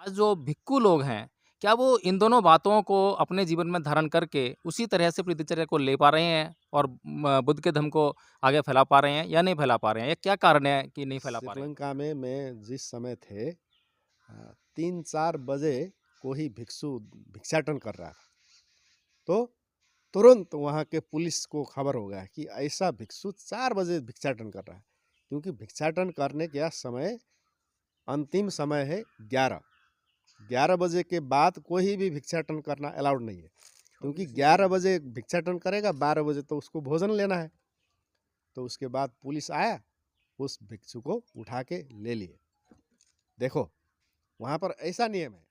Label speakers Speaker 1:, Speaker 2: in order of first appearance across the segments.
Speaker 1: आज जो भिक्षु लोग हैं, क्या वो इन दोनों बातों को अपने जीवन में धारण करके उसी तरह से अपनी दिनचर्या को ले पा रहे हैं और बुद्ध के धम्म को आगे फैला पा रहे हैं या नहीं फैला पा रहे हैं? या क्या कारण है कि नहीं फैला पा रहे हैं?
Speaker 2: श्रीलंका में मैं जिस समय थे 3-4 बजे कोई भिक्षु भिक्षाटन कर रहा था। तो तुरंत वहाँ के पुलिस को खबर हो गया कि ऐसा भिक्षु 4 बजे भिक्षाटन कर रहा है। क्योंकि भिक्षाटन करने का समय अंतिम समय है 11। 11 बजे के बाद कोई भी भिक्षाटन करना अलाउड नहीं है। क्योंकि 11 बजे भिक्षाटन करेगा, 12 बजे तो उसको भोजन लेना है। तो उसके बाद पुलिस आया, उस भिक्षु को उठा के ले लिए। देखो, वहाँ पर ऐसा नियम है।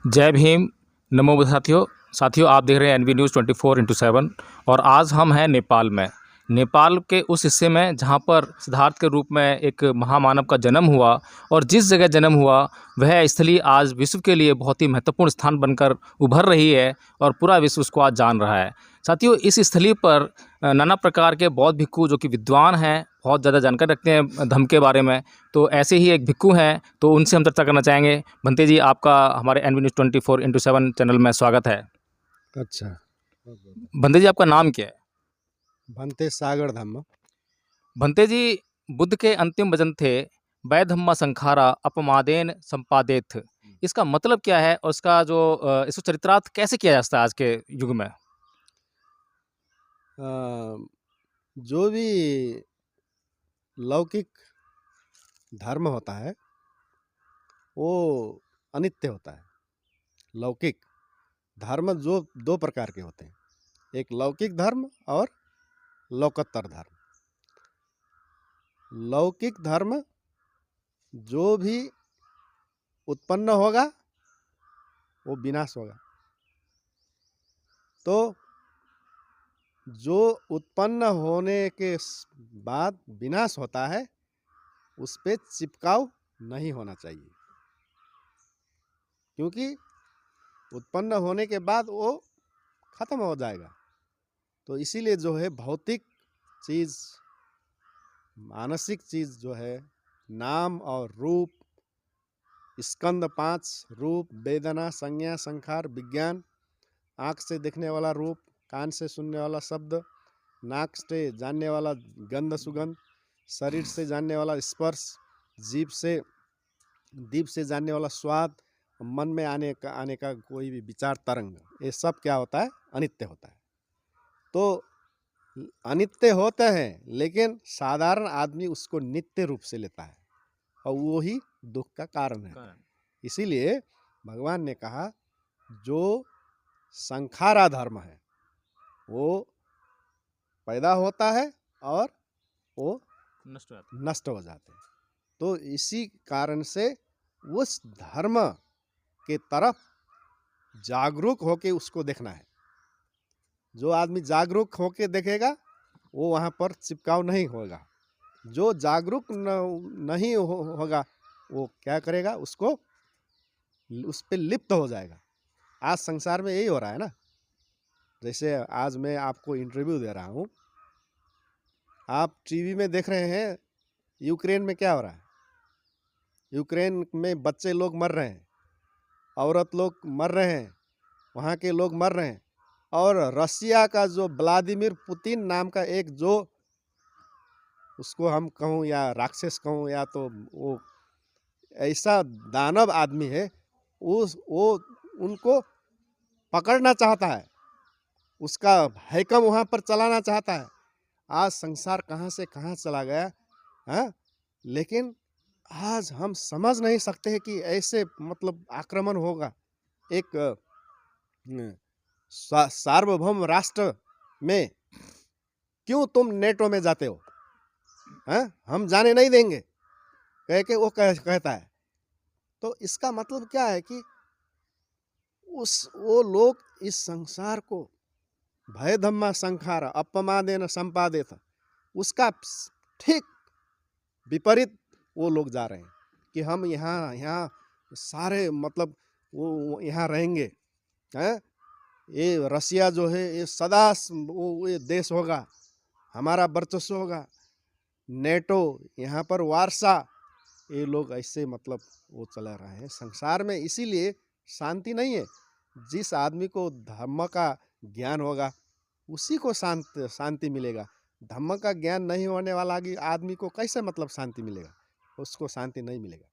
Speaker 1: जय भीम, नमो बुद्ध साथियों। साथियों, आप देख रहे हैं एनवी न्यूज़ 24/7 और आज हम हैं नेपाल में। नेपाल के उस हिस्से में जहां पर सिद्धार्थ के रूप में एक महामानव का जन्म हुआ और जिस जगह जन्म हुआ वह स्थली आज विश्व के लिए बहुत ही महत्वपूर्ण स्थान बनकर उभर रही है और पूरा विश्व उसको आज जान रहा है। साथियों, इस स्थली पर नाना प्रकार के बौद्ध भिक्षु जो कि विद्वान हैं, बहुत ज़्यादा जानकारी रखते हैं धम्म के बारे में, तो ऐसे ही एक भिक्षु हैं, तो उनसे हम चर्चा करना चाहेंगे। भंते जी, आपका हमारे एनवी न्यूज़ 24/7 चैनल में स्वागत है।
Speaker 2: अच्छा।
Speaker 1: भंते जी, आपका नाम क्या है?
Speaker 2: भंते सागर धम्म।
Speaker 1: भंते जी, बुद्ध के अंतिम वचन थे, वैधम्मा संखारा अपमादेन संपादेत। इसका मतलब क्या है और इसका जो इसको चरितार्थ कैसे किया जा सकता है आज के युग में?
Speaker 2: जो भी लौकिक धर्म होता है वो अनित्य होता है। लौकिक धर्म जो 2 प्रकार के होते हैं, एक लौकिक धर्म और लोकोत्तर धर्म। लौकिक धर्म जो भी उत्पन्न होगा वो विनाश होगा। तो जो उत्पन्न होने के बाद विनाश होता है उस पे चिपकाव नहीं होना चाहिए। क्योंकि उत्पन्न होने के बाद वो खत्म हो जाएगा। तो इसीलिए जो है भौतिक चीज़, मानसिक चीज़ जो है, नाम और रूप, स्कंद 5 रूप, वेदना, संज्ञा, संखार, विज्ञान, आँख से देखने वाला रूप, कान से सुनने वाला शब्द, नाक से जानने वाला गंध सुगंध, शरीर से जानने वाला स्पर्श, जीभ से जानने वाला स्वाद, मन में आने का कोई भी विचार तरंग, ये सब क्या होता है? अनित्य होता है। तो अनित्य होते हैं लेकिन साधारण आदमी उसको नित्य रूप से लेता है और वो ही दुख का कारण है। इसीलिए भगवान ने कहा जो संखारा धर्म है वो पैदा होता है और वो नष्ट हो जाते हैं। तो इसी कारण से उस धर्म के तरफ जागरूक होके उसको देखना है। जो आदमी जागरूक होके देखेगा वो वहाँ पर चिपकाव नहीं होगा। जो जागरूक नहीं होगा वो क्या करेगा? उसको उस पे लिप्त हो जाएगा। आज संसार में यही हो रहा है ना। जैसे आज मैं आपको इंटरव्यू दे रहा हूँ, आप टीवी में देख रहे हैं यूक्रेन में क्या हो रहा है। यूक्रेन में बच्चे लोग मर रहे हैं, औरत लोग मर रहे हैं, वहाँ के लोग मर रहे हैं। और रसिया का जो व्लादिमीर पुतिन नाम का एक, जो उसको हम कहूँ या राक्षस कहूँ या तो वो ऐसा दानव आदमी है, वो उनको पकड़ना चाहता है, उसका हैकम वहाँ पर चलाना चाहता है। आज संसार कहाँ से कहाँ चला गया है। लेकिन आज हम समझ नहीं सकते हैं कि ऐसे मतलब आक्रमण होगा एक सार्वभौम राष्ट्र में। क्यों तुम नेटो में जाते हो? हम जाने नहीं देंगे कह के वो कहता है। तो इसका मतलब क्या है कि वो लोग इस संसार को भय धम्मा संखार अपमादेन संपादित, उसका ठीक विपरीत वो लोग जा रहे हैं कि हम यहाँ सारे मतलब वो यहाँ रहेंगे हैं, ये रसिया जो है ये सदा वो ये देश होगा, हमारा वर्चस्व होगा, नेटो यहाँ पर वारसा, ये लोग ऐसे मतलब वो चला रहे हैं संसार में। इसीलिए शांति नहीं है। जिस आदमी को धर्म का ज्ञान होगा उसी को शांति मिलेगा। धर्म का ज्ञान नहीं होने वाला आदमी को कैसे मतलब शांति मिलेगा? उसको शांति नहीं मिलेगा।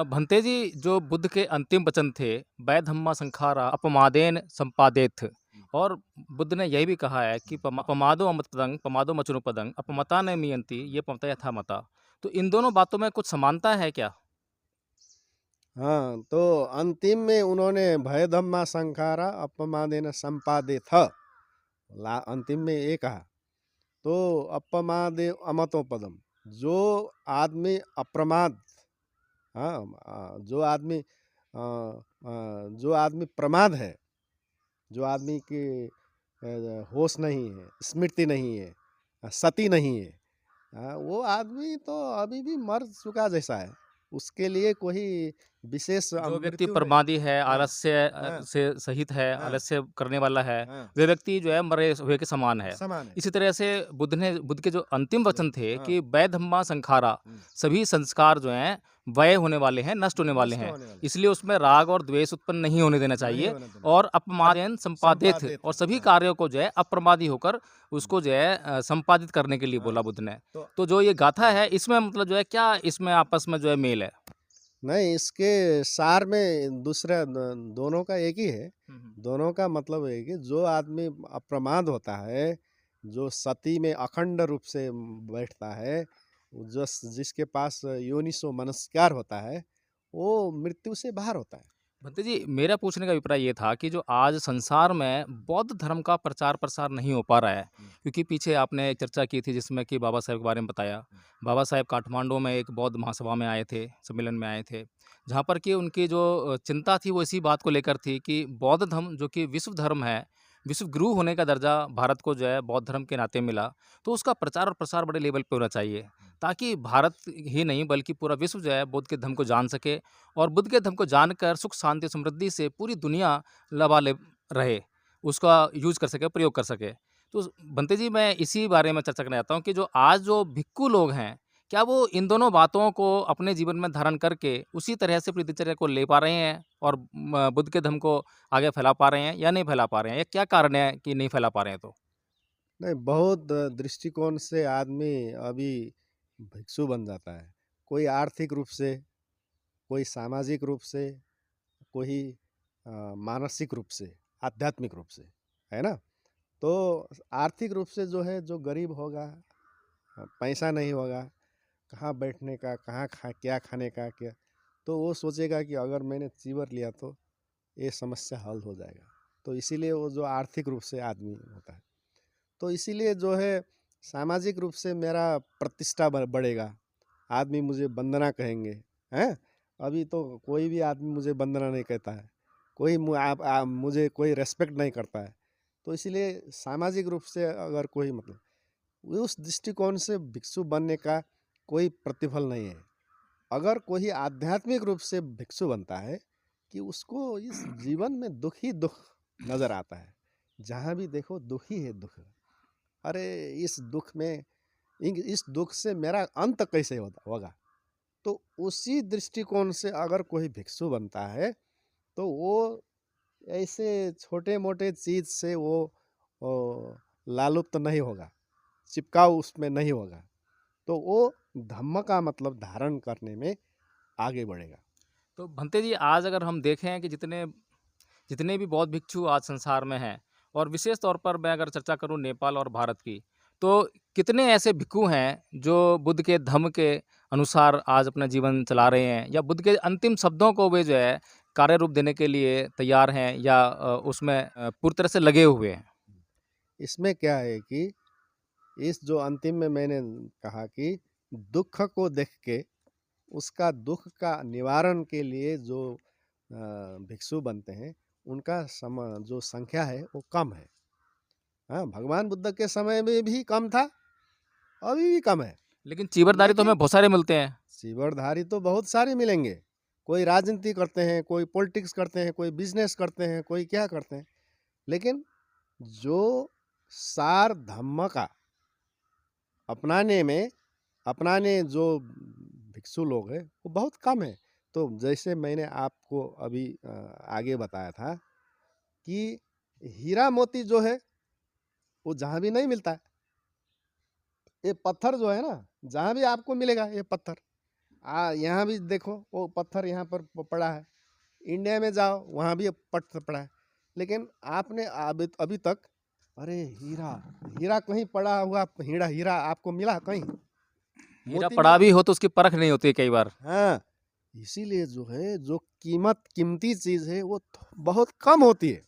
Speaker 1: भंते जी, जो बुद्ध के अंतिम वचन थे, वै धम्मा संखारा अपमादेन संपादेत, और बुद्ध ने यही भी कहा है कि पमादो अमृत पदंग पमादो मचनु पदंग अपमता न मियंती ये पमता यथा मता। तो इन दोनों बातों में कुछ समानता है क्या?
Speaker 2: हाँ, तो अंतिम में उन्होंने भय धम्मा संखारा अपमादेन संपादे था, अंतिम में ये कहा। तो अपमादे अमतो पदम, जो आदमी अप्रमाद, हाँ, जो आदमी प्रमाद है, जो आदमी की होश नहीं है, स्मृति नहीं है, सती नहीं है, वो आदमी तो अभी भी मर चुका जैसा है। उसके लिए कोई विशेष
Speaker 1: जो व्यक्ति
Speaker 2: मृत्यु नहीं।
Speaker 1: प्रमादी है,
Speaker 2: हाँ,
Speaker 1: आलस्य
Speaker 2: हाँ,
Speaker 1: से सहित है,
Speaker 2: हाँ,
Speaker 1: आलस्य करने वाला है,
Speaker 2: हाँ,
Speaker 1: वे व्यक्ति जो है मरे हुए के समान है।
Speaker 2: समान है।
Speaker 1: इसी तरह से बुद्ध के जो अंतिम वचन थे
Speaker 2: हाँ,
Speaker 1: कि वै धम्मा संखारा, सभी संस्कार जो हैं वय होने वाले हैं, नष्ट होने वाले
Speaker 2: नष्ट
Speaker 1: हैं।
Speaker 2: होने वाले।
Speaker 1: इसलिए उसमें राग और द्वेष उत्पन्न नहीं होने देना
Speaker 2: नहीं
Speaker 1: चाहिए,
Speaker 2: होने देना।
Speaker 1: और अपमादेन संपादित,
Speaker 2: संपादित,
Speaker 1: और सभी
Speaker 2: हाँ।
Speaker 1: कार्यों को जो है अप्रमादी होकर उसको जो है संपादित करने के लिए
Speaker 2: हाँ।
Speaker 1: बोला बुद्ध ने।
Speaker 2: तो
Speaker 1: तो जो ये गाथा है, इसमें मतलब जो है क्या इसमें आपस में जो है मेल है?
Speaker 2: नहीं, इसके सार में दूसरा दोनों का एक ही है। दोनों का मतलब है कि जो आदमी अप्रमाद होता है, जो सती में अखंड रूप से बैठता है, जिसके पास योनिसो मनस्कार होता है, वो मृत्यु से बाहर होता है।
Speaker 1: भंते जी, मेरा पूछने का अभिप्राय ये था कि जो आज संसार में बौद्ध धर्म का प्रचार प्रसार नहीं हो पा रहा है, क्योंकि पीछे आपने एक चर्चा की थी जिसमें कि बाबा साहेब के बारे में बताया। बाबा साहेब काठमांडू में एक बौद्ध महासभा में आए थे, सम्मेलन में आए थे, जहाँ पर कि उनकी जो चिंता थी वो इसी बात को लेकर थी कि बौद्ध धर्म जो कि विश्व धर्म है, विश्व गुरु होने का दर्जा भारत को जो है बौद्ध धर्म के नाते मिला, तो उसका प्रचार और प्रसार बड़े लेवल पे होना चाहिए, ताकि भारत ही नहीं बल्कि पूरा विश्व जो है बुद्ध के धर्म को जान सके, और बुद्ध के धर्म को जानकर सुख शांति समृद्धि से पूरी दुनिया लबालब रहे, उसका यूज़ कर सके, प्रयोग कर सके। तो बंते जी, मैं इसी बारे में चर्चा करना चाहता हूँ कि जो आज जो भिक्खु लोग हैं, क्या वो इन दोनों बातों को अपने जीवन में धारण करके उसी तरह से अपनी दिनचर्या को ले पा रहे हैं और बुद्ध के धर्म को आगे फैला पा रहे हैं या नहीं फैला पा रहे हैं? या क्या कारण है कि नहीं फैला पा रहे हैं तो?
Speaker 2: नहीं, बहुत दृष्टिकोण से आदमी अभी भिक्षु बन जाता है। कोई आर्थिक रूप से, कोई सामाजिक रूप से, कोई मानसिक रूप से, आध्यात्मिक रूप से, है ना? तो आर्थिक रूप से जो है, जो गरीब होगा, पैसा नहीं होगा, कहाँ बैठने का, कहाँ क्या खाने का, क्या, तो वो सोचेगा कि अगर मैंने चीवर लिया तो ये समस्या हल हो जाएगा। तो इसीलिए वो जो आर्थिक रूप से आदमी होता है, तो इसीलिए जो है सामाजिक रूप से मेरा प्रतिष्ठा बढ़ेगा, आदमी मुझे वंदना कहेंगे, हैं? अभी तो कोई भी आदमी मुझे वंदना नहीं कहता है, कोई मुझे कोई रेस्पेक्ट नहीं करता है। तो इसीलिए सामाजिक रूप से अगर कोई मतलब, उस दृष्टिकोण से भिक्षु बनने का कोई प्रतिफल नहीं है। अगर कोई आध्यात्मिक रूप से भिक्षु बनता है कि उसको इस जीवन में दुख ही दुख नजर आता है, जहाँ भी देखो दुख ही है दुख। अरे इस दुख में, इस दुख से मेरा अंत कैसे होगा? तो उसी दृष्टिकोण से अगर कोई भिक्षु बनता है तो वो ऐसे छोटे मोटे चीज से वो लालुप्त नहीं होगा, चिपकाव उसमें नहीं होगा, तो वो धम्म का मतलब धारण करने में आगे बढ़ेगा।
Speaker 1: तो भंते जी, आज अगर हम देखें कि जितने जितने भी बौद्ध भिक्षु आज संसार में हैं, और विशेष तौर पर मैं अगर चर्चा करूं नेपाल और भारत की, तो कितने ऐसे भिक्षु हैं जो बुद्ध के धम्म के अनुसार आज अपना जीवन चला रहे हैं, या बुद्ध के अंतिम शब्दों को वे जो है कार्य रूप देने के लिए तैयार हैं, या उसमें पूरी तरह से लगे हुए हैं?
Speaker 2: इसमें क्या है कि इस जो अंतिम में मैंने कहा कि दुख को देख के उसका दुख का निवारण के लिए जो भिक्षु बनते हैं, उनका जो संख्या है वो कम है। हाँ, भगवान बुद्ध के समय में भी कम था, अभी भी कम है।
Speaker 1: लेकिन चीवरधारी तो
Speaker 2: लेकिन
Speaker 1: हमें बहुत सारे मिलते हैं।
Speaker 2: सीवरधारी तो बहुत सारे मिलेंगे। कोई राजनीति करते हैं, कोई पॉलिटिक्स करते हैं, कोई बिजनेस करते हैं, कोई क्या करते हैं। लेकिन जो सार धम्म का अपनाने जो भिक्षु लोग हैं वो बहुत कम है। तो जैसे मैंने आपको अभी आगे बताया था कि हीरा मोती जो है वो जहाँ भी नहीं मिलता है। ये पत्थर जो है ना, जहाँ भी आपको मिलेगा ये पत्थर, यहाँ भी देखो वो पत्थर यहाँ पर पड़ा है। इंडिया में जाओ वहाँ भी पत्थर पड़ा है, लेकिन आपने अभी तक अरे हीरा कहीं पड़ा हुआ हीरा आपको मिला कहीं?
Speaker 1: हीरा
Speaker 2: मोती
Speaker 1: पड़ा
Speaker 2: मिला?
Speaker 1: भी हो तो उसकी परख नहीं होती है कई बार।
Speaker 2: हाँ, इसीलिए जो है जो कीमती चीज है वो बहुत कम होती है।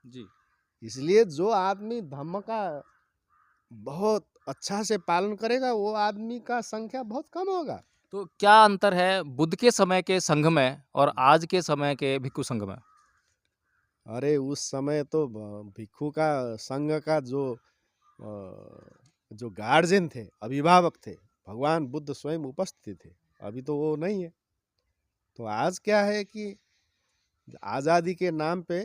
Speaker 1: जी।
Speaker 2: इसलिए जो आदमी धम्म का बहुत अच्छा से पालन करेगा वो आदमी का संख्या बहुत कम होगा।
Speaker 1: तो क्या अंतर है बुद्ध के समय के संघ में और आज के समय के भिक्षु संघ में?
Speaker 2: अरे उस समय तो भिक्षु का संघ का जो गार्जियन थे, अभिभावक थे, भगवान बुद्ध स्वयं उपस्थित थे। अभी तो वो नहीं है। तो आज क्या है कि आज़ादी के नाम पे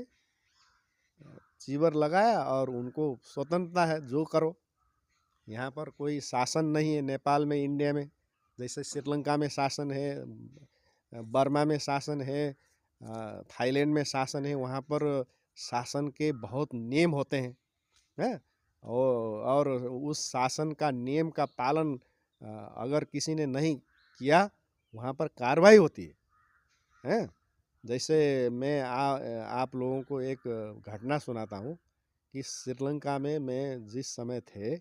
Speaker 2: चीवर लगाया और उनको स्वतंत्रता है, जो करो। यहाँ पर कोई शासन नहीं है नेपाल में, इंडिया में जैसे श्रीलंका में शासन है, बर्मा में शासन है, थाईलैंड में शासन है। वहाँ पर शासन के बहुत नियम होते हैं और उस शासन का नियम का पालन अगर किसी ने नहीं किया वहाँ पर कार्रवाई होती है। जैसे मैं आप लोगों को एक घटना सुनाता हूँ कि श्रीलंका में मैं जिस समय थे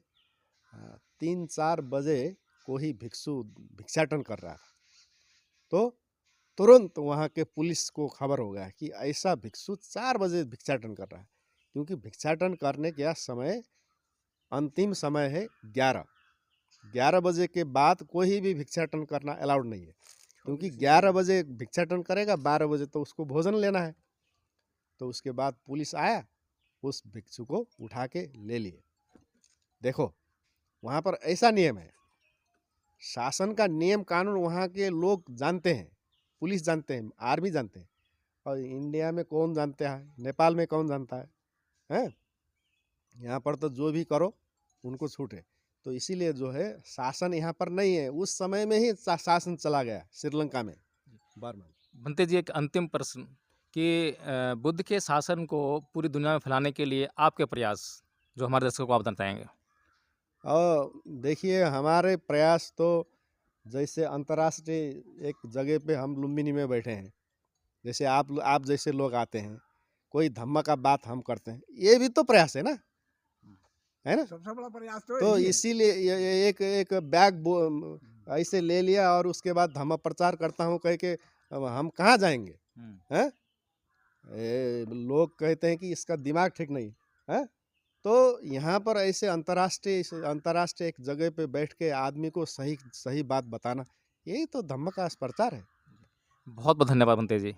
Speaker 2: 3-4 बजे कोई भिक्षु भिक्षाटन कर रहा था, तो तुरंत वहाँ के पुलिस को खबर हो गया कि ऐसा भिक्षु 4 बजे भिक्षाटन कर रहा है। क्योंकि भिक्षाटन करने का समय अंतिम समय है 11 बजे के बाद कोई भी भिक्षाटन करना अलाउड नहीं है। क्योंकि 11 बजे भिक्षाटन करेगा, 12 बजे तो उसको भोजन लेना है। तो उसके बाद पुलिस आया, उस भिक्षु को उठा के ले लिए। देखो वहाँ पर ऐसा नियम है, शासन का नियम कानून वहाँ के लोग जानते हैं, पुलिस जानते हैं, आर्मी जानते हैं। और इंडिया में कौन जानता है, नेपाल में कौन जानता है? यहाँ पर तो जो भी करो उनको छूट है। तो इसीलिए जो है शासन यहाँ पर नहीं है। उस समय में ही शासन चला गया श्रीलंका में, बर्मा में।
Speaker 1: भंते जी, एक अंतिम प्रश्न कि बुद्ध के शासन को पूरी दुनिया में फैलाने के लिए आपके प्रयास जो हमारे दर्शकों को आप बताएंगे।
Speaker 2: और देखिए हमारे प्रयास तो जैसे अंतर्राष्ट्रीय एक जगह पे हम लुम्बिनी में बैठे हैं, जैसे आप जैसे लोग आते हैं, कोई धम्म का बात हम करते हैं, ये भी तो प्रयास है ना, है ना?
Speaker 3: सबसे बड़ा प्रयास तो
Speaker 2: तो
Speaker 3: यही है।
Speaker 2: इसीलिए एक बैग ऐसे ले लिया और उसके बाद धम्म प्रचार करता हूँ कह के अब हम कहाँ जाएंगे? हैं? लोग कहते हैं कि इसका दिमाग ठीक नहीं है। तो यहाँ पर ऐसे अंतर्राष्ट्रीय एक जगह पे बैठ के आदमी को सही बात बताना, यही तो धम्म का प्रचार है।
Speaker 1: बहुत बहुत धन्यवाद भंते जी।